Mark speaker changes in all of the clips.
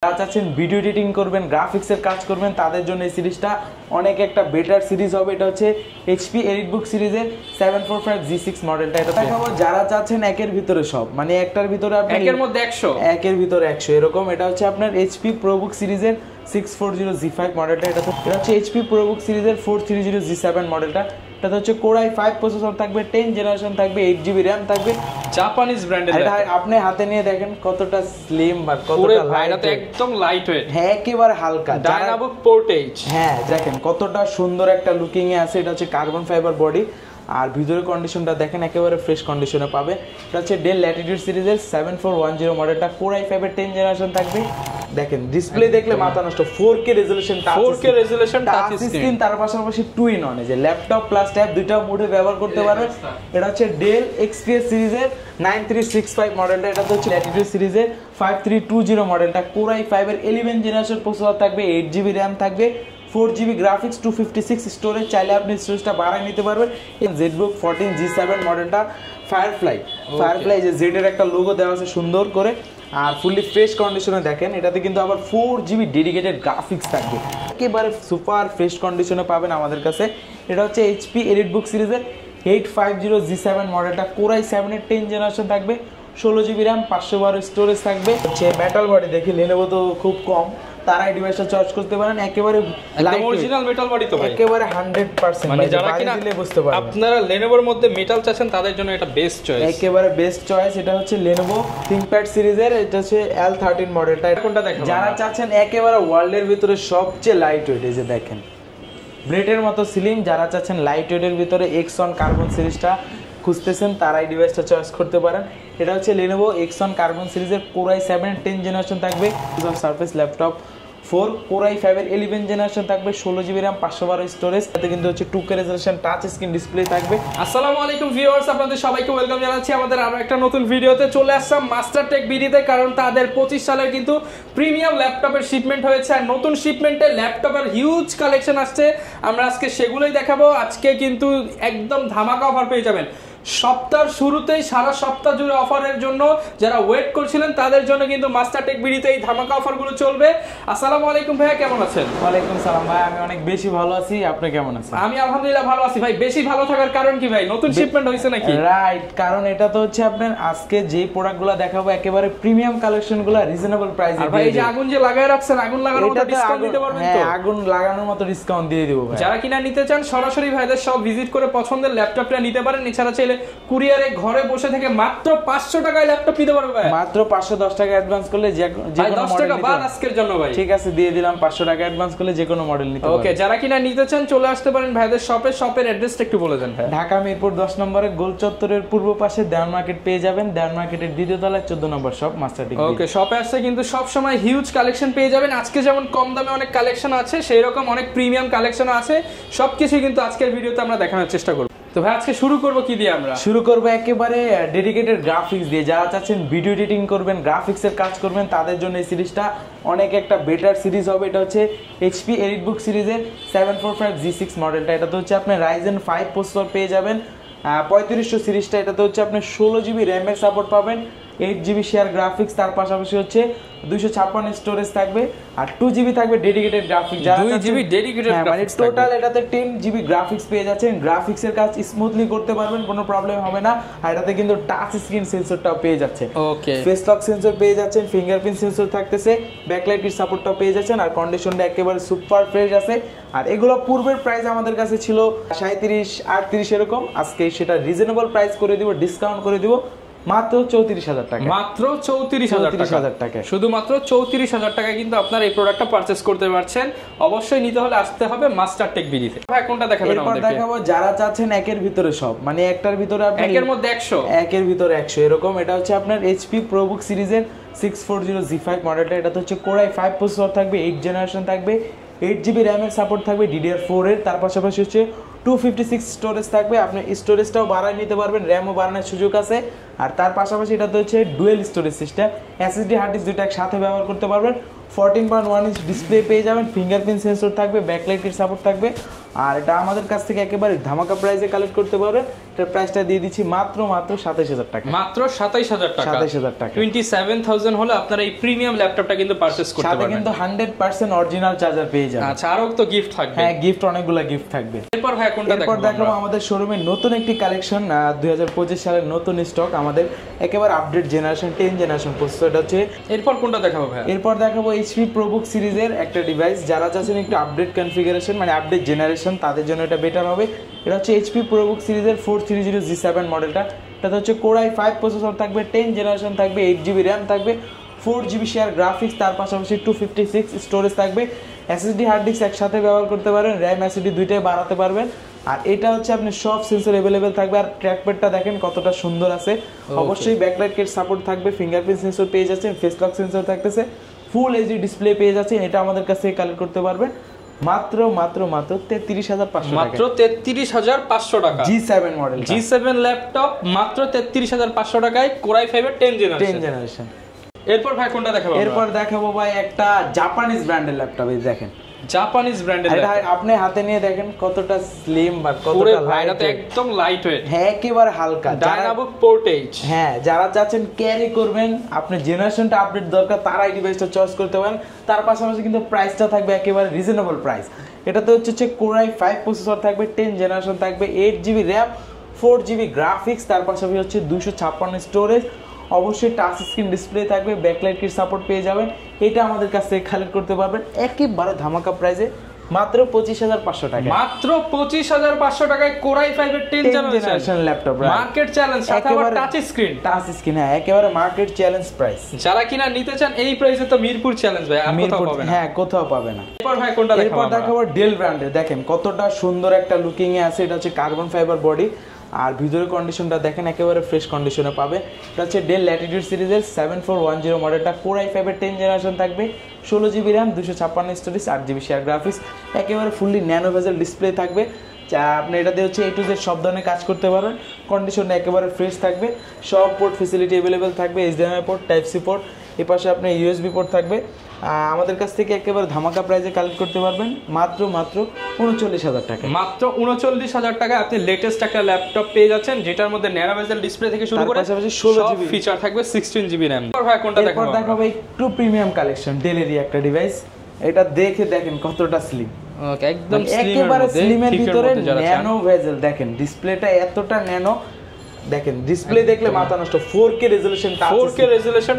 Speaker 1: চাচ্ছেন video editing করবেন, গ্রাফিক্সের কাজ করবেন, তাদের জন্য এই সিরিজটা অনেক একটা বেটার সিরিজ হবে। এটা হচ্ছে এইচপি এডিটবুক সিরিজের 745G6 মডেলটা। এটা দেখাবো যারা চাচ্ছেন একের ভিতরে সব, মানে একটার ভিতরে আপনি
Speaker 2: একের মধ্যে 100,
Speaker 1: একের ভিতরে 100 এরকম। এটা হচ্ছে আপনার এইচপি প্রোবুক সিরিজের 640G5 মডেলটা। এটা হচ্ছে এইচপি প্রোবুক সিরিজের 430G7 মডেলটা। এটা হচ্ছে Core i5 প্রসেসর থাকবে, 10 জেনারেশন থাকবে, 8GB RAM থাকবে,
Speaker 2: জাপানিজ ব্র্যান্ডের।
Speaker 1: এটা আপনি হাতে নিয়ে দেখেন কতটা স্লিম বা কতটা লাইট,
Speaker 2: একদম লাইট ওয়েট,
Speaker 1: হ্যাঁ একেবারে হালকা।
Speaker 2: ডায়নামিক পোর্টেজ,
Speaker 1: হ্যাঁ দেখেন কতটা সুন্দর একটা লুকিং এ আছে। এটা হচ্ছে কার্বন ফাইবার বডি, আর ভিতরের কন্ডিশনটা দেখেন একেবারে ফ্রেশ কন্ডিশনে পাবে। এটা হচ্ছে ডেল ল্যাটিটিউড সিরিজের 7410 মডেলটা। Core i5 এর 10 জেনারেশন থাকবে। দেখেন ডিসপ্লে দেখলে মাথা নষ্ট, 4K resolution,
Speaker 2: 4K resolution touch screen,
Speaker 1: তার পাশাপাশি টু ইন ওয়ান, যে ল্যাপটপ প্লাস ট্যাব দুইটা মোডে ব্যবহার করতে পারবে। এটা হচ্ছে ডেল XPS সিরিজের 9365 মডেলটা। এটা হচ্ছে ল্যাটিটিউড সিরিজের 5320 মডেলটা। Core i5 এর 11 জেনারেশন প্রসেসর থাকবে, 8GB RAM থাকবে, 4GB গ্রাফিক্স, 256 স্টোরেজ। চাইলে আপনি স্টোরেজটা বাড়ায় নিতে পারবেন। ZBook 14G7 মডেলটা। ফায়ারফ্লাই যে জেড এর একটা লোগো দেওয়া আছে সুন্দর করে, আর ফুললি ফ্রেশ কন্ডিশনে দেখেন। এটাতে কিন্তু আবার 4GB ডেডিকেটেড গ্রাফিক্স থাকবে, একেবারে সুপার ফ্রেশ কন্ডিশনে পাবেন আমাদের কাছে। এটা হচ্ছে এইচপি এডিটবুক সিরিজের 850G7 মডেলটা। Core i7 এর 10 জেনারেশন থাকবে, 16GB RAM, 512 স্টোরেজ থাকবে। হচ্ছে মেটাল বডি দেখি Lenovo তো খুব কম, তারা এই ডিভাইসটা চয়েস করতে পারেন। একেবারে
Speaker 2: একদম অরিজিনাল মেটাল বডি তো ভাই,
Speaker 1: একেবারে 100%,
Speaker 2: মানে যারা কিনা
Speaker 1: বুঝতে পারবেন
Speaker 2: আপনারা Lenovoর মধ্যে মেটাল চাচ্ছেন তাদের জন্য এটা বেস্ট চয়েস,
Speaker 1: একেবারে বেস্ট চয়েস। এটা হচ্ছে Lenovo ThinkPad সিরিজের, এটা হচ্ছে L13 মডেলটা।
Speaker 2: কোনটা দেখেন
Speaker 1: যারা চাচ্ছেন একেবারে ওয়ার্ল্ডের ভিতরে সবচেয়ে লাইট ওয়েট, এই যে দেখেন ব্লেডের মতো সিলিং, যারা চাচ্ছেন লাইট ওয়েটের ভিতরে Xon কার্বন সিরিজটা খুঁজতেছেন তারা এই ডিভাইসটা চয়েস করতে পারেন। এটা হচ্ছে Lenovo Xon কার্বন সিরিজের Core i7 10 জেনারেশন থাকবে, সারফেস ল্যাপটপ 4, Core i5 এর 11 জেনারেশন থাকবে, 16GB RAM, 512 স্টোরেজ। এতে কিন্তু হচ্ছে 2K resolution touch screen display থাকবে।
Speaker 2: আসসালামু আলাইকুম ভিউয়ার্স, আপনাদের সবাইকে ওয়েলকাম জানাচ্ছি আমাদের আরো একটা নতুন ভিডিওতে। চলে আসলাম মাস্টার টেক বিডিতে, কারণ তাদের 25 সালের কিন্তু প্রিমিয়াম ল্যাপটপের শিপমেন্ট হয়েছে, আর নতুন শিপমেন্টে ল্যাপটপের হিউজ কালেকশন আসছে। আমরা আজকে সেগুলোই দেখাবো। আজকে কিন্তু একদম ধামাকা অফার পেয়ে যাবেন সপ্তাহের শুরুতেই, সারা সপ্তাহ জুড়ে অফারের জন্য যারা ওয়েট করছিলেন তাদের জন্য কিন্তু মাস্টার টেক বিডিতে এই ধামাকা অফারগুলো চলবে। আসসালামু আলাইকুম ভাইয়া, কেমন আছেন?
Speaker 1: ওয়ালাইকুম সালাম ভাই, আমি অনেক বেশি ভালো আছি, আপনি কেমন আছেন?
Speaker 2: আমি আলহামদুলিল্লাহ ভালো আছি ভাই। বেশি ভালো থাকার কারণ কি ভাই? নতুন শিপমেন্ট হয়েছে নাকি?
Speaker 1: রাইট, কারণ এটা তো হচ্ছে আপনার আজকে যে প্রোডাক্টগুলো দেখাবো একেবারে প্রিমিয়াম কালেকশনগুলো রিজনেবল প্রাইসে।
Speaker 2: আর ভাই এই যে আগুন যে লাগায় রাখছেন, আগুন লাগানোর মতো ডিসকাউন্ট দিতে পারবেন তো?
Speaker 1: হ্যাঁ, আগুন লাগানোর মতো ডিসকাউন্ট দিয়ে দেব ভাই।
Speaker 2: যারা কিনা নিতে চান সরাসরি ভাইদের সব ভিজিট করে পছন্দের ল্যাপটপটা নিতে পারেন। এছাড়া চাইলে কুরিয়ারে ঘরে বসে থেকে মাত্র 500 টাকায় ল্যাপটপ নিতে পারবে ভাই।
Speaker 1: মাত্র 510 টাকা অ্যাডভান্স করলে যে কোনো
Speaker 2: 10 টাকা বাদ আজকের জন্য ভাই।
Speaker 1: ঠিক আছে, দিয়ে দিলাম 500 টাকা অ্যাডভান্স করলে যে কোনো মডেল নিতে পারবেন।
Speaker 2: ওকে, যারা কিনা নিতে চান চলে আসতে পারেন ভাইদের শপে। শপের অ্যাড্রেসটা একটু বলে দেন ভাই।
Speaker 1: ঢাকা মিরপুর 10 নম্বরে গোল চত্বরের পূর্ব পাশে দেওয়ান মার্কেট পেয়ে যাবেন। দেওয়ান মার্কেটের দ্বিতীয় তলায় 14 নম্বর শপ মাস্টার টেক।
Speaker 2: ওকে, শপে আসলে কিন্তু সব সময় হিউজ কালেকশন পেয়ে যাবেন। আজকে যেমন কম দামে অনেক কালেকশন আছে, সেই রকম অনেক প্রিমিয়াম কালেকশন আছে। সবকিছু কিন্তু আজকের ভিডিওতে আমরা দেখানোর চেষ্টা করব। তো ভাই আজকে শুরু করব কি দিয়ে? আমরা
Speaker 1: শুরু করব একেবারে ডেডিকেটেড গ্রাফিক্স দিয়ে। যারা চাচ্ছেন ভিডিও এডিটিং করবেন, গ্রাফিক্সের কাজ করবেন, তাদের জন্য এই সিরিজটা অনেক একটা বেটার সিরিজ হবে। এটা হচ্ছে এইচপি এডিটবুক সিরিজের 745G6 মডেলটা। এটা তো হচ্ছে আপনি Ryzen 5 প্রসেসর পেয়ে যাবেন। 3500 সিরিজটা, এটাতে হচ্ছে আপনি 16GB RAM এর সাপোর্ট পাবেন, 8GB শেয়ার গ্রাফিক্স, তার পাশাপাশি হচ্ছে 256 স্টোরেজ থাকবে, আর 2GB থাকবে dedicated graphics.
Speaker 2: 2GB dedicated graphics,
Speaker 1: মানে টোটাল এটাতে 10GB গ্রাফিক্স পেয়ে যাচ্ছেন। গ্রাফিক্সের কাজ স্মুথলি করতে পারবেন, কোনো প্রবলেম হবে না। আর এটাতে কিন্তু টাচ স্ক্রিন সেন্সরটাও পেয়ে যাচ্ছে,
Speaker 2: ওকে, ফেস
Speaker 1: ফেস লক সেন্সর পেয়ে যাচ্ছেন, ফিঙ্গারপ্রিন্ট সেন্সর থাকতেছে, ব্যাকলাইট কিট সাপোর্টটাও পেয়ে যাচ্ছেন, আর কন্ডিশনটা একেবারে সুপার ফ্রেশ আছে। আর এগুলো পূর্বের প্রাইস আমাদের কাছে ছিল 37, 38 এরকম, আজকে সেটা রিজনেবল প্রাইস করে দিব, ডিসকাউন্ট করে দিব মাত্র 34,000 টাকা।
Speaker 2: মাত্র 34,000 টাকা, শুধুমাত্র 34,000 টাকা কিন্তু আপনারা এই প্রোডাক্টটা পারচেজ করতে পারছেন। অবশ্যই নিতে হলে আসতে হবে মাস্টার টেক বিডিতে। ভাই কোনটা দেখাবেন আমাদেরকে?
Speaker 1: এরপর দেখাবো যারা চাচ্ছেন একের ভিতরে সব, মানে একটার ভিতরে আপনি
Speaker 2: একের মধ্যে 100,
Speaker 1: একের ভিতরে 100 এরকম। এটা হচ্ছে আপনার এইচপি প্রোবুক সিরিজের 640G5 মডেলটা। এটা হচ্ছে Core i5 প্রসেসর থাকবে, 8 জেনারেশন থাকবে, 8GB RAM এর সাপোর্ট থাকবে, DDR4 এর, তার পাশাপাশি হচ্ছে 256 স্টোরেজ থাকবে। আপনি স্টোরেজটাও বাড়ায় নিতে পারবেন, র্যামও বাড়ানোর সুযোগ আছে। আর তার পাশাপাশি এটাতে হচ্ছে dual storage system, SSD hard disk দুটো একসাথে ব্যবহার করতে পারবেন। 14.1 ইঞ্চ ডিসপ্লে পেয়ে যাবেন, ফিঙ্গারপ্রিন্ট সেন্সর থাকবে, ব্যাকলাইট কিট সাপোর্ট থাকবে, আর এটা আমাদের কাছ থেকে একেবারে ধামাকা প্রাইসে কালেক্ট করতে পারবেন। এটার প্রাইসটা দিয়ে দিচ্ছি মাত্র 27000 টাকা।
Speaker 2: মাত্র 27000 টাকা।
Speaker 1: 27000 টাকা।
Speaker 2: 27000 হলে আপনারা এই প্রিমিয়াম ল্যাপটপটা কিন্তু পারচেজ করতে পারবেন।
Speaker 1: সাথে কিন্তু 100% অরিজিনাল চার্জার পেয়ে যাবেন।
Speaker 2: আচ্ছা, আরো তো গিফট থাকবে।
Speaker 1: হ্যাঁ, গিফট অনেকগুলো গিফট থাকবে।
Speaker 2: এরপর ভাই কোনটা দেখাবো?
Speaker 1: এরপর দেখাবো আমাদের শোরুমে নতুন একটি কালেকশন, 2025 সালের নতুন স্টক, আমাদের একেবারে আপডেট জেনারেশন 10 জেনারেশন প্রসেসর। এটা হচ্ছে
Speaker 2: এরপর কোনটা দেখাবো ভাই?
Speaker 1: এরপর দেখাবো HP ProBook সিরিজের একটা ডিভাইস। যারা চাচ্ছেন একটু আপডেট কনফিগারেশন মানে আপডেট জেনারেশন, তাদের জন্য এটা বেটার হবে। এটা হচ্ছে HP ProBook সিরিজের 430G7 মডেলটা। এটা হচ্ছে Core i5 প্রসেসর থাকবে, 10 জেনারেশন থাকবে, 8GB র্যাম থাকবে, 4GB শেয়ার গ্রাফিক্স, তার পাশাপাশি 256 স্টোরেজ থাকবে। SSD হার্ড ডিস্ক একসাথে ব্যবহার করতে পারবেন, র্যাম SSD দুইটাই বাড়াতে পারবেন। আর এটা হচ্ছে আপনি সব সেন্সর अवेलेबल থাকবে। আর ট্র্যাকপ্যাডটা দেখেন কতটা সুন্দর আছে। অবশ্যই ব্যাকলাইট কেট সাপোর্ট থাকবে, ফিঙ্গারপ্রিন্ট সেন্সর পেয়ে যাচ্ছেন, ফেস লক সেন্সর থাকতেছে, ফুল এইচডি ডিসপ্লে পেয়ে যাচ্ছেন। এটা আমাদের কাছ থেকে কালেক্ট করতে পারবেন মাত্র 33500 টাকা।
Speaker 2: মাত্র 33500 টাকা।
Speaker 1: G7 মডেল,
Speaker 2: G7 ল্যাপটপ মাত্র 33500 টাকায় Core i5 এর 10 জেনারেশন। এরপর ভাই কোনটা দেখাবো?
Speaker 1: এরপর দেখাবো ভাই একটা জাপানিজ ব্র্যান্ডের ল্যাপটপ। এই দেখেন
Speaker 2: জাপানিজ ব্র্যান্ডের
Speaker 1: এটা আপনি হাতে নিয়ে দেখেন কতটা স্লিম বা কতটা লাইট,
Speaker 2: একদম লাইট ওয়েট।
Speaker 1: হ্যাঁ, একেবারে হালকা।
Speaker 2: Dynamic Portage.
Speaker 1: হ্যাঁ, যারা চাচ্ছেন ক্যারি করবেন, আপনি জেনারেশনটা আপডেট দরকার, তারা এই ডিভাইসটা চয়েস করতে পারেন। তার পাশাপাশি কিন্তু প্রাইসটা থাকবে একেবারে রিজনেবল প্রাইস। এটাতে হচ্ছে Core i5 প্রসেসর থাকবে, 10 জেনারেশন থাকবে, 8GB র্যাম, 4GB গ্রাফিক্স, তার পাশাপাশি হচ্ছে 256 স্টোরেজ। অবশ্যই টাচ স্ক্রিন ডিসপ্লে থাকবে, ব্যাকলাইট কিট সাপোর্ট পেয়ে যাবেন। এটা আমাদের কাছ থেকে কালেক্ট করতে পারবেন একেবারে ধামাকা প্রাইসে মাত্র 25500 টাকা।
Speaker 2: মাত্র 25500 টাকায় Core i5 এর 10 জেনারেশন
Speaker 1: ল্যাপটপ,
Speaker 2: মার্কেট চ্যালেঞ্জ, সাথে আবার টাচ স্ক্রিন।
Speaker 1: হ্যাঁ, একেবারে মার্কেট চ্যালেঞ্জ প্রাইস।
Speaker 2: যারা কিনা নিতে চান এই প্রাইসে তো মিরপুর চ্যালেঞ্জ ভাই, আর কোথাও পাবেন না।
Speaker 1: হ্যাঁ, কোথাও পাবে না।
Speaker 2: এরপর ভাই কোনটা দেখাবো?
Speaker 1: এরপর দেখাবো ডেল ব্র্যান্ডের। দেখেন কতটা সুন্দর একটা লুকিং এ আছে। এটা হচ্ছে কার্বন ফাইবার বডি, আর ভিতরের কন্ডিশনটা দেখেন একেবারে ফ্রেশ কন্ডিশনে পাবে। এটা হচ্ছে ডেল ল্যাটিটিউড সিরিজের 7410 মডেলটা। Core i5 এর 10 জেনারেশন থাকবে, 16GB RAM, 256 storage, 8GB share graphics, একেবারে ফুললি ন্যানো ভেজেল ডিসপ্লে থাকবে। আপনি এটাতে হচ্ছে A to Z সব ধরনের কাজ করতে পারবেন। কন্ডিশনটা একেবারে ফ্রেশ থাকবে, সব পোর্ট ফেসিলিটি अवेलेबल থাকবে, HDMI port, type C port, এই পাশে আপনার USB পোর্ট থাকবে। আমাদের কাছ থেকে একেবারে ধামাকা প্রাইসে কালেক্ট করতে পারবেন মাত্র 39000 টাকা।
Speaker 2: মাত্র 39000 টাকায় আপনি লেটেস্ট একটা ল্যাপটপ পেয়ে যাচ্ছেন, যেটার মধ্যে ন্যানো ভেজেল ডিসপ্লে থেকে শুরু করে 16GB ফিচার থাকবে, 16GB র্যাম। এরপর ভাই কোনটা দেখাবো?
Speaker 1: এরপর দেখাবো একটু প্রিমিয়াম কালেকশন, ডেলেরই একটা ডিভাইস। এটা দেখে দেখেন কতটা স্লিম,
Speaker 2: একদম
Speaker 1: একেবারে স্লিমের ভিতরে ন্যানো ভেজেল। দেখেন ডিসপ্লেটা এতটা ন্যানো, দেখেন ডিসপ্লে দেখলে মাথা নষ্ট। 4K রেজোলিউশন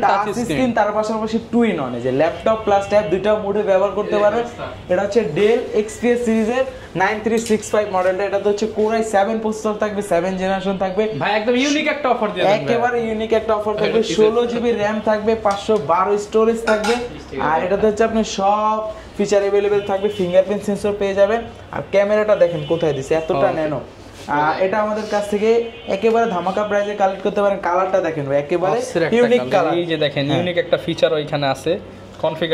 Speaker 1: টাচ স্ক্রিন, তার পাশাপাশি 2-in-1 যে ল্যাপটপ প্লাস ট্যাব দুইটা মোডে ব্যবহার করতে পারবেন। এটা হচ্ছে ডেল XPS সিরিজের 9365 মডেলটা। এটা হচ্ছে Core i7 প্রসেসর থাকবে, 7 জেনারেশন থাকবে।
Speaker 2: ভাই একদম ইউনিক একটা অফার দিয়ে দেন,
Speaker 1: একেবারে ইউনিক একটা অফার থাকবে। 16GB র্যাম থাকবে, 512 স্টোরেজ থাকবে। আর এটাতে হচ্ছে আপনি সব ফিচার अवेलेबल থাকবে, ফিঙ্গারপ্রিন্ট সেন্সর পেয়ে যাবেন। আর ক্যামেরাটা দেখেন কোথায় দিছে, এতটা ন্যানো। এটা আমাদের কাছ থেকে একেবারে ধামাকা প্রাইসে কালেক্ট করতে পারেন। কালারটা দেখেন ভাই, একেবারে ইউনিক কালার।
Speaker 2: এই যে দেখেন ইউনিক একটা ফিচার ওইখানে আছে।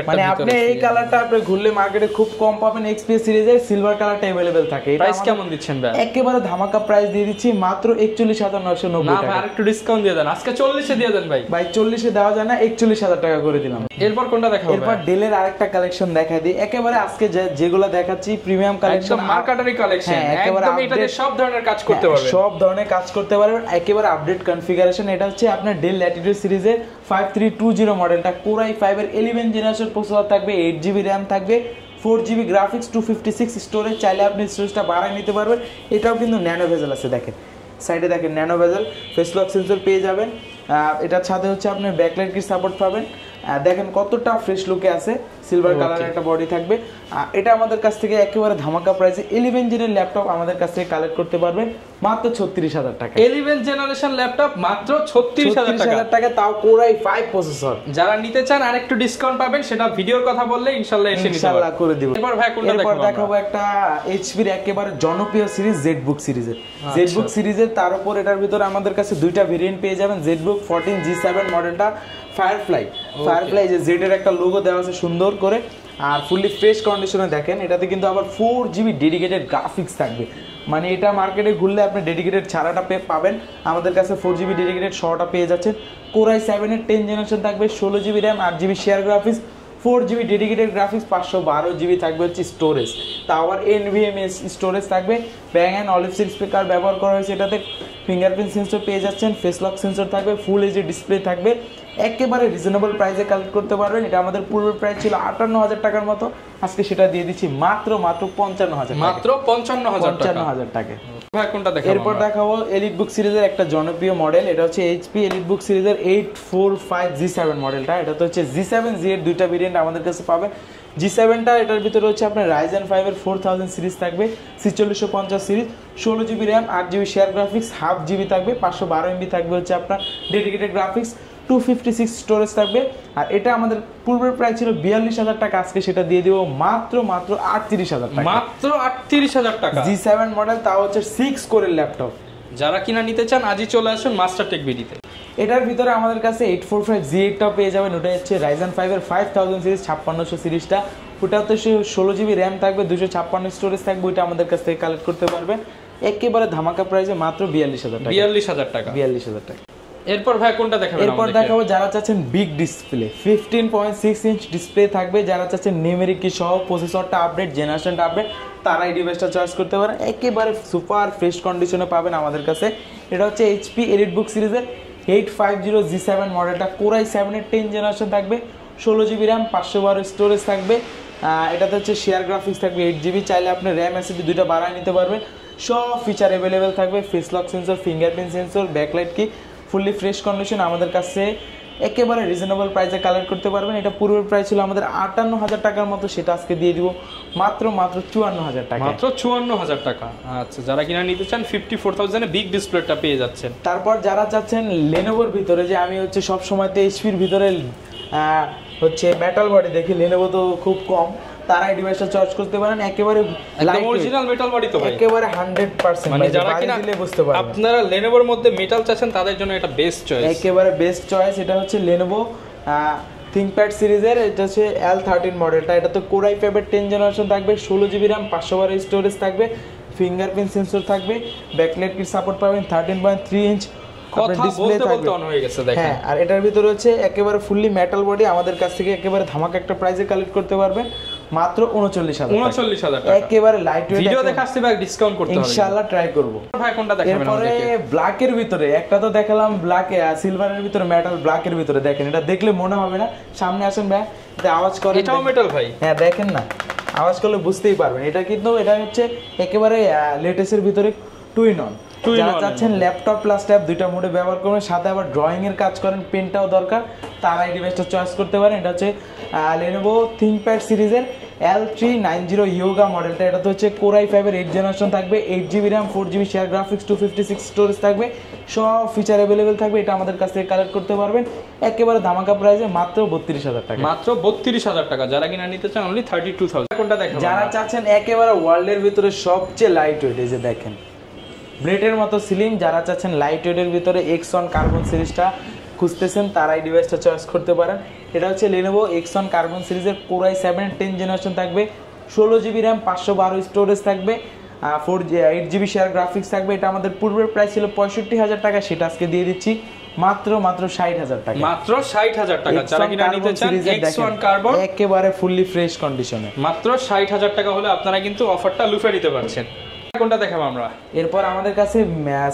Speaker 1: মানে আপনি এই কালারটা আপনি ঘুরলে মার্কেটে খুব কম পাবেন। XPS সিরিজের সিলভার কালারটা अवेलेबल থাকে।
Speaker 2: প্রাইস কেমন দিচ্ছেন ভাই?
Speaker 1: একেবারে ধামাকা প্রাইস দিয়ে দিচ্ছি মাত্র 41990 টাকা।
Speaker 2: না ভাই, আরেকটু ডিসকাউন্ট দিয়ে দেন, আজকে 40 এ দিয়ে দেন ভাই।
Speaker 1: ভাই 40 এ দেওয়া যায় না, 41000 টাকা করে দিলাম।
Speaker 2: এরপর কোনটা দেখাবো?
Speaker 1: এরপর ডেলের আরেকটা কালেকশন দেখাই দিই। একেবারে আজকে যেগুলো দেখাচ্ছি প্রিমিয়াম কালেকশন,
Speaker 2: একদম মার্কেটারি কালেকশন, একদম এটাতে সব ধরনের কাজ করতে পারবেন,
Speaker 1: সব ধরনের কাজ করতে পারবেন, একেবারে আপডেট কনফিগারেশন। এটা হচ্ছে আপনার ডেল ল্যাটিটিউড সিরিজের 5320 মডেলটা। Core i5 এর 11 জেনারেশন প্রসেসর থাকবে, 8GB র্যাম থাকবে, 4GB গ্রাফিক্স, 256 স্টোরেজ। চাইলে আপনি স্টোরেজটা বাড়ায় নিতে পারবেন। এটাও কিন্তু ন্যানো ভেজেল আছে, দেখেন সাইডে দেখেন nano bezel, face lock sensor পেয়ে যাবেন। এটার সাথে হচ্ছে আপনি ব্যাকলাইট কিট সাপোর্ট পাবেন। দেখেন কতটা ফ্রেশ লুকে আছে, সিলভার কালারের একটা বডি থাকবে। এটা আমাদের কাছ থেকে একেবারে ধামাকা প্রাইসে 11 জেনের ল্যাপটপ আমাদের কাছ থেকে কালেক্ট করতে পারবেন মাত্র 36000 টাকা।
Speaker 2: 11 জেনারেশন ল্যাপটপ মাত্র 36000
Speaker 1: টাকা, তাও Core i5 প্রসেসর।
Speaker 2: যারা নিতে চান আরেকটু ডিসকাউন্ট পাবেন, সেটা ভিডিওর কথা বললে ইনশাআল্লাহ এসে নিতে পারবেন,
Speaker 1: ইনশাআল্লাহ করে দিব।
Speaker 2: এরপর ভাই কোনটা দেখাবো?
Speaker 1: এরপর দেখাবো একটা HP এর একেবারে জনপ্রিয় সিরিজ ZBook সিরিজের। ZBook সিরিজের তার উপর এটার ভিতরে আমাদের কাছে দুইটা ভেরিয়েন্ট পেয়ে যাবেন। ZBook 14G7 মডেলটা, ফায়ারফ্লাই যে Z এর একটা লোগো দেওয়া আছে সুন্দর করে, আর ফুললি ফ্রেশ কন্ডিশনে। দেখেন এটাতে কিন্তু আবার 4GB ডেডিকেটেড গ্রাফিক্স থাকবে। মানে এটা মার্কেটে ঘুরলে আপনি ডেডিকেটেড ছাড়াটা পাবেন, আমাদের কাছে 4GB ডেডিকেটেড সহটা পেয়ে যাচ্ছেন। Core i7 এর 10 জেনারেশন থাকবে, 16GB RAM, 8GB share graphics, 4GB dedicated graphics, 512GB থাকবে হচ্ছে স্টোরেজ, তাওয়ার NVMe স্টোরেজ থাকবে। ব্যাং অ্যান্ড অলিভ সিল স্পিকার ব্যবহার করা হয়েছে এটাতে। ফিঙ্গারপ্রিন্ট সেন্সর পেয়ে যাচ্ছেন, ফেস লক সেন্সর থাকবে, ফুল এইচডি ডিসপ্লে থাকবে। একেবারে রিজনেবল প্রাইসে কালেক্ট করতে পারবেন। এটা আমাদের পূর্বের প্রাইস ছিল 58,000 টাকার মতো, আজকে সেটা দিয়ে দিচ্ছি মাত্র 55,000,
Speaker 2: মাত্র 55,000
Speaker 1: টাকা।
Speaker 2: এরপর
Speaker 1: দেখাবো এলিট বুক সিরিজের একটা জনপ্রিয় মডেল, এটা হচ্ছে এইচপি এলিট বুক সিরিজের 845G7 মডেলটা। এটা তো হচ্ছে G7 G8 দুইটা ভেরিয়েন্ট আমাদের কাছে পাবেন। G7টা এটার ভিতরে হচ্ছে আপনার Ryzen 5 এর 4000 সিরিজ থাকবে, 4650 series, 16GB RAM, 8GB share graphics, 1/2 GB থাকবে, 512 MB থাকবে হচ্ছে আপনার ডেডিকেটেড গ্রাফিক্স, 256 স্টোরেজ থাকবে। আর এটা আমাদের পূর্বের প্রাইস ছিল 42,000 টাকা, আজকে সেটা দিয়ে দিব মাত্র 38,000 টাকা।
Speaker 2: মাত্র 38,000 টাকা
Speaker 1: G7 মডেল, তাও হচ্ছে 6 কোরের ল্যাপটপ।
Speaker 2: যারা কিনা নিতে চান আজই চলে আসুন মাস্টার টেক বিডিতে।
Speaker 1: এটার ভিতরে আমাদের কাছে 845G8টাও পেয়ে যাবেন, ওটা হচ্ছে Ryzen 5 এর 5000 সিরিজ, 5600 সিরিজটা। ওটাতে 16GB র্যাম থাকবে, 256 স্টোরেজ থাকবে, ওইটা আমাদের কাছ থেকে কালেক্ট করতে পারবেন একেবারে ধামাকা প্রাইসে মাত্র 42,000 টাকা।
Speaker 2: 42,000 টাকা।
Speaker 1: 42,000 টাকা।
Speaker 2: এরপর ভাই কোনটা দেখাবেন?
Speaker 1: এরপর দেখাবো যারা চাচ্ছেন বিগ ডিসপ্লে, 15.6 ইঞ্চ ডিসপ্লে থাকবে, যারা চাচ্ছেন নিউমেরিক কি সহ প্রসেসরটা আপডেট, জেনারেশনটা আপডেট, তারা এই ডিভাইসটা চয়েস করতে পারেন। একেবারে সুপার ফ্রেশ কন্ডিশনে পাবেন আমাদের কাছে। এটা হচ্ছে এইচপি এলিট বুক সিরিজের 850G7 মডেলটা, কোরাই 7 এর 10 জেনারেশন থাকবে, 16GB র্যাম, 512 স্টোরেজ থাকবে। এটাতে হচ্ছে শেয়ার গ্রাফিক্স থাকবে 8GB, চাইলে আপনি র্যাম এসএসডি দুইটা বাড়ায় নিতে পারবেন। সব ফিচার অ্যাভেলেবেল থাকবে, face lock sensor, fingerprint sensor, backlight কি, ফুললি ফ্রেশ কন্ডিশন আমাদের কাছে একেবারে রিজনেবল প্রাইসে কালেক্ট করতে পারবেন। এটা পূর্বের প্রাইস ছিল আমাদের 58,000 টাকার মতো, সেটা আজকে দিয়ে দিব মাত্র 54,000 টাকা।
Speaker 2: মাত্র 54,000 টাকা। আচ্ছা, যারা কিনা নিতে চান 54,000 এ বিগ ডিসপ্লেটা পেয়ে যাচ্ছেন।
Speaker 1: তারপর যারা চাচ্ছেন লেনোভোর ভিতরে, যে আমি হচ্ছে সব সময়তে এইচপির ভিতরে হচ্ছে মেটাল বডি দেখি, লেনোভো তো খুব কম, তারা এই ডিভাইসটা চয়েস করতে পারেন। একেবারে
Speaker 2: অরিজিনাল মেটাল বডি তো ভাই,
Speaker 1: একেবারে 100%,
Speaker 2: মানে যারা কিনা
Speaker 1: বুঝতে পারবেন
Speaker 2: আপনারা লেনোভোর মধ্যে মেটাল চাচ্ছেন তাদের জন্য এটা বেস্ট চয়েস,
Speaker 1: একেবারে বেস্ট চয়েস। এটা হচ্ছে লেনোভো থিংকপ্যাড সিরিজের, এটা হচ্ছে L13 মডেলটা। এটা তো কোর i5 এর 10 জেনারেশন থাকবে, 16GB র্যাম, 512 স্টোরেজ থাকবে, ফিঙ্গারপ্রিন্ট সেন্সর থাকবে, ব্যাকলাইট কিট সাপোর্ট পাবেন, 13.3 ইঞ্চ ডিসপ্লে থাকবে। হ্যাঁ, আর এটার ভিতরে হচ্ছে একেবারে ফুললি মেটাল বডি, আমাদের কাছ থেকে একেবারে ধামাকা একটা প্রাইসে কালেক্ট করতে পারবেন মাত্র 39,000 টাকা। একেবারে লাইট ওয়েট,
Speaker 2: ভিডিও দেখে আসতে ভাই ডিসকাউন্ট করতে হবে
Speaker 1: ইনশাআল্লাহ, ট্রাই করব।
Speaker 2: ভাই কোনটা দেখাবেন আমাদেরকে?
Speaker 1: এরপরে ব্ল্যাকের ভিতরে একটা তো দেখালাম, ব্ল্যাকে সিলভারের ভিতরে মেটাল, ব্ল্যাকের ভিতরে দেখেন, এটা দেখলে মনে হবে না, সামনে আসেন ভাই, এটা আওয়াজ করে,
Speaker 2: এটাও মেটাল ভাই।
Speaker 1: হ্যাঁ দেখেন না, আওয়াজ করলে বুঝতেই পারবেন। এটা কিন্তু এটা হচ্ছে একেবারে লেটেস্টের ভিতরে টুইন অন। যারা চাচ্ছেন ল্যাপটপ প্লাস ট্যাব দুইটা মোডে ব্যবহার করবেন, সাথে আবার ড্রয়িং এর কাজ করেন, পেনটাও দরকার, তারা এই ডিভাইসটা চয়েস করতে পারেন। এটা হচ্ছে লেনোভো থিংকপ্যাড সিরিজের L390 ইয়োগা মডেলটা। এটা তো হচ্ছে কোর i5 এর 8 জেনারেশন থাকবে, 8GB RAM, 4GB share graphics, 256 storage থাকবে, সব ফিচার অ্যাভেলেবেল থাকবে। এটা আমাদের কাছ থেকে কালেক্ট করতে পারবেন একেবারে ধামাকা প্রাইসে মাত্র 32,000 টাকা।
Speaker 2: মাত্র 32,000 টাকা। যারা কিনা নিতে চান অনলি 32,000। কোনটা দেখাবেন?
Speaker 1: যারা চাচ্ছেন একেবারে ওয়ার্ল্ডের ভিতরে সবচেয়ে লাইট ওয়েট, এই যে দেখেন ব্লেডের মতো স্লিম, যারা চাচ্ছেন লাইট ওয়েটের ভিতরে Xon কার্বন সিরিজটা খুঁজতেছেন, তারা এই ডিভাইসটা চয়েস করতে পারেন। এটা হচ্ছে লেনোভো Xon কার্বন সিরিজের কোর i7 10 জেনারেশন থাকবে, 16GB র্যাম, 512 স্টোরেজ থাকবে, 8GB শেয়ার গ্রাফিক্স থাকবে। এটা আমাদের পূর্বের প্রাইস ছিল 65,000 টাকা, সেটা আজকে দিয়ে দিচ্ছি মাত্র 60,000 টাকা।
Speaker 2: মাত্র 60,000 টাকা। যারা কিনা নিতে চান Xon কার্বন
Speaker 1: একেবারে ফুললি ফ্রেশ কন্ডিশনে
Speaker 2: মাত্র 60,000 টাকা হলে আপনারা কিন্তু অফারটা লুফে নিতে পারছেন। কোনটা দেখাবো আমরা?
Speaker 1: এরপর আমাদের কাছে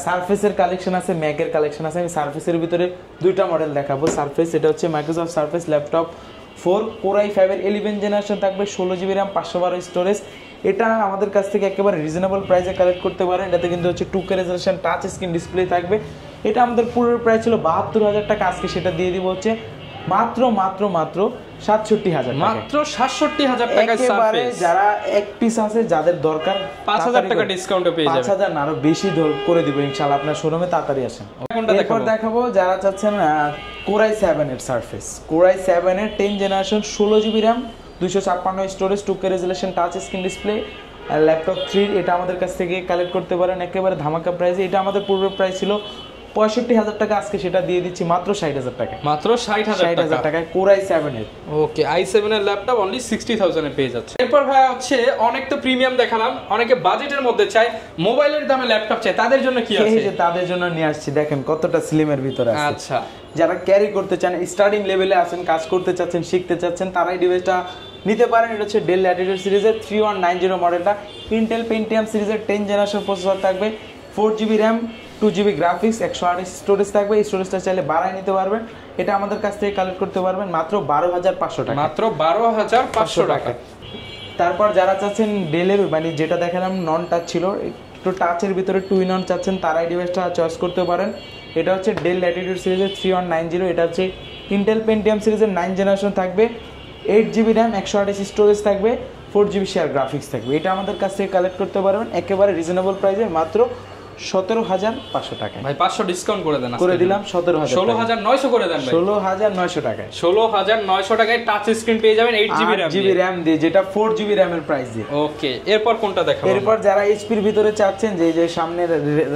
Speaker 1: সারফেসের কালেকশন আছে, ম্যাকের কালেকশন আছে। আমি সারফেসের ভিতরে দুইটা মডেল দেখাবো। সারফেস, এটা হচ্ছে Microsoft surface laptop 4, core i5 এর 11 জেনারেশন থাকবে, 16GB র্যাম, 512 স্টোরেজ। এটা আমাদের কাছ থেকে একেবারে রিজনেবল প্রাইসে কালেক্ট করতে পারেন। এটাতে কিন্তু হচ্ছে 2K resolution touch screen display থাকবে। এটা আমাদের পুরো প্রাইস ছিল 72,000 টাকা, আজকে সেটা দিয়ে দিব হচ্ছে মাত্র 67,000 টাকা।
Speaker 2: মাত্র 67,000 টাকায় সারফেস।
Speaker 1: যারা এক পিস আছে, যাদের দরকার
Speaker 2: 5,000 টাকা ডিসকাউন্টে পেয়ে যাবেন।
Speaker 1: 5,000 না, আরো বেশি করে দিব ইনশাআল্লাহ, আপনার শোরুমে তাড়াতাড়ি আসেন। এরপর দেখাবো যারা চাচ্ছেন কোর i7 এর সারফেস, কোর i7 এর 10 generation, 16GB RAM, 256 storage, 2K resolution touch screen display, laptop 3। এটা আমাদের কাছ থেকে কালেক্ট করতে পারেন একেবারে ধামাকা প্রাইসে। এটা আমাদের পূর্বের প্রাইস ছিল 65,000 টাকা, আজকে সেটা দিয়ে দিচ্ছি মাত্র 60,000 টাকা।
Speaker 2: মাত্র 60,000
Speaker 1: টাকায় কোর i7 এর।
Speaker 2: ওকে, i7 এর ল্যাপটপ অনলি 60,000 এ পেয়ে যাচ্ছে। এরপর ভাই হচ্ছে অনেক তো প্রিমিয়াম দেখালাম, অনেকে বাজেটের মধ্যে চায়, মোবাইলের দামে ল্যাপটপ চায়, তাদের জন্য কি আছে?
Speaker 1: এই যে তাদের জন্য নিয়ে আসছি, দেখেন কতটা স্লিমের ভিতরে আছে।
Speaker 2: আচ্ছা,
Speaker 1: যারা ক্যারি করতে চান, স্টার্টিং লেভেলে আছেন, কাজ করতে চাচ্ছেন, শিখতে চাচ্ছেন, তারাই ডিভাইসটা নিতে পারেন। এটা হচ্ছে ডেল ল্যাটিটিউড সিরিজের 3190 মডেলটা। ইন্টেল পেন্টিয়াম সিরিজের 10 জেনারেশন প্রসেসর থাকবে, 4GB RAM, 2GB graphics, 128 storage থাকবে। এই স্টোরেজটা চাইলে বাড়ায় নিতে পারবেন। এটা আমাদের কাছ থেকে কালেক্ট করতে পারবেন মাত্র 12,500 টাকা।
Speaker 2: মাত্র 12,500 টাকা।
Speaker 1: তারপর যারা চাচ্ছেন ডেলের মানে যেটা দেখালাম নন টাচ ছিল, একটু টাচের ভিতরে 2-in-1 চাচ্ছেন, তারাই ডিভাইসটা চয়েস করতে পারেন। এটা হচ্ছে ডেল ল্যাটিটিউড সিরিজের 3190। এটা হচ্ছে ইন্টেল পেন্টিয়াম সিরিজের 9 জেনারেশন থাকবে, 8GB র্যাম, 128 স্টোরেজ থাকবে, 4GB শেয়ার গ্রাফিক্স থাকবে। এটা আমাদের কাছ থেকে কালেক্ট করতে পারবেন একেবারে রিজনেবল প্রাইসে মাত্র 17,500 টাকা।
Speaker 2: ভাই 500 ডিসকাউন্ট করে দেন,
Speaker 1: করে দিলাম 17,000,
Speaker 2: 16,900 করে দেন ভাই।
Speaker 1: 16,900 টাকায়
Speaker 2: 16,900 টাকায় টাচ স্ক্রিন পেয়ে যাবেন 8GB
Speaker 1: র্যাম দিয়ে, যেটা 4GB র্যামের প্রাইস দিয়ে।
Speaker 2: ওকে, এরপর কোনটা দেখাবো?
Speaker 1: এরপর যারা এইচপির ভিতরে চাচ্ছেন, যে সামনে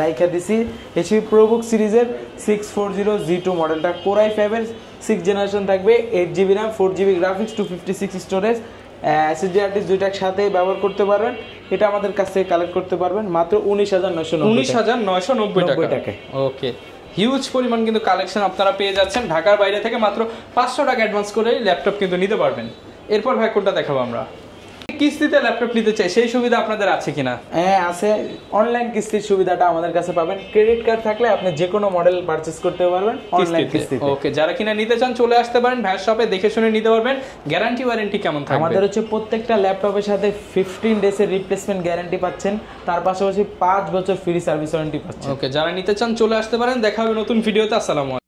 Speaker 1: লাইকা দিছি, এইচপি প্রোবুক সিরিজের 640G2 মডেলটা, কোর i5 এর 6 জেনারেশন থাকবে, 8GB RAM, 4GB graphics, 256 storage, SSD hard disk দুইটা একসাথে ব্যবহার করতে পারবেন। এটা আমাদের কাছ থেকে কালেক্ট করতে পারবেন মাত্র
Speaker 2: 19,990 টাকায়। ওকে, হিউজ পরিমাণ কিন্তু কালেকশন আপনারা পেয়ে যাচ্ছেন। ঢাকার বাইরে থেকে মাত্র 500 টাকা অ্যাডভান্স করে ল্যাপটপ কিন্তু নিতে পারবেন। এরপর ভাই কোনটা দেখাবো আমরা? কিস্তিতে ল্যাপটপ নিতে চাই, সেই সুবিধা আপনাদের আছে কিনা?
Speaker 1: হ্যাঁ আছে, অনলাইন কিস্তির সুবিধাটা আমাদের কাছে পাবেন। ক্রেডিট কার্ড থাকলে আপনি যে কোনো মডেল পারচেজ করতে পারবেন অনলাইন কিস্তিতে।
Speaker 2: ওকে, যারা কিনা নিতে চান চলে আসতে পারেন ভাইয়ের শপে, দেখে শুনে নিতে পারবেন। গ্যারান্টি ওয়ারেন্টি কেমন থাকবে?
Speaker 1: আমাদের হচ্ছে প্রত্যেকটা ল্যাপটপের সাথে 15 ডেজের রিপ্লেসমেন্ট গ্যারান্টি পাচ্ছেন, তার পাশাপাশি 5 বছর ফ্রি সার্ভিস ওয়ারেন্টি পাচ্ছেন।
Speaker 2: ওকে, যারা নিতে চান চলে আসতে পারেন। দেখা হবে নতুন ভিডিওতে। আসসালামু আলাইকুম।